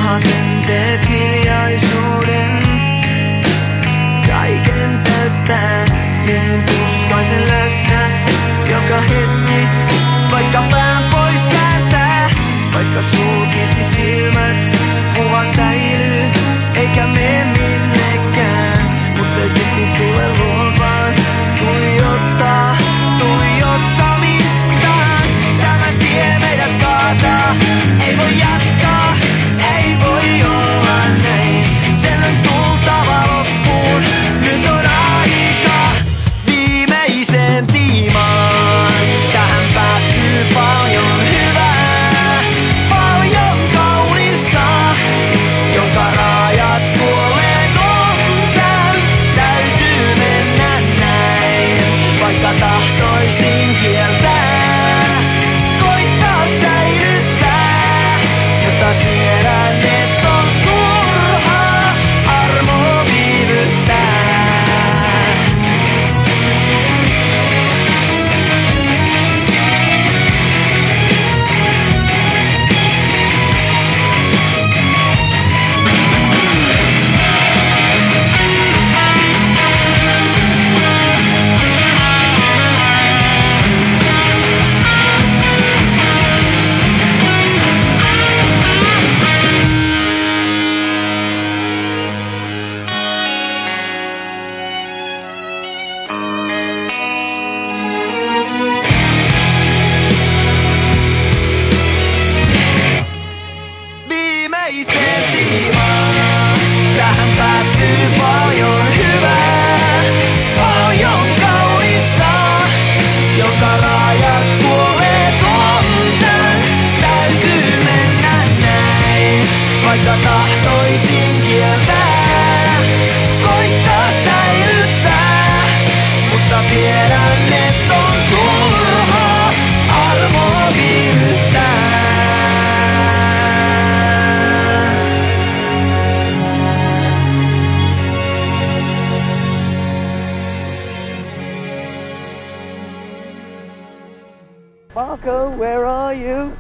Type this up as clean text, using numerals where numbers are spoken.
Rakenteet hiljaisuuden kaiken täyttää, niin tuskaisen läsnä joka hetki, vaikka pään pois kääntää. Vaikka sulkisi silmät, kuva säilyy, eikä mene minnekään. Mutta ei silti tule luovaan tuijottamistaan. Tämä tie meidät kaataa, ei voi jatkaa, ei voi olla näin. Sen on tultava loppuun, nyt on aika viimeiseen tiimaan. Tähän päättyy paljon hyvää, paljon kaunista, jonka rajat puoleen on. Tän täytyy mennä näin, vaikka tahtoisin kieltää, koittaa säilyttää, mutta tiedän, et on turhaa armo viivyttää. Viimeiseen tiimaan, tähän päättyy paljon hyvää, paljon kaunista, jonka rajat puolet on. Tän täytyy mennä näin, vaikka tahtoisin kieltää, koittaa säilyttää, mutta tiedän, et on turhaa armo viivyttää. Marco, where are you?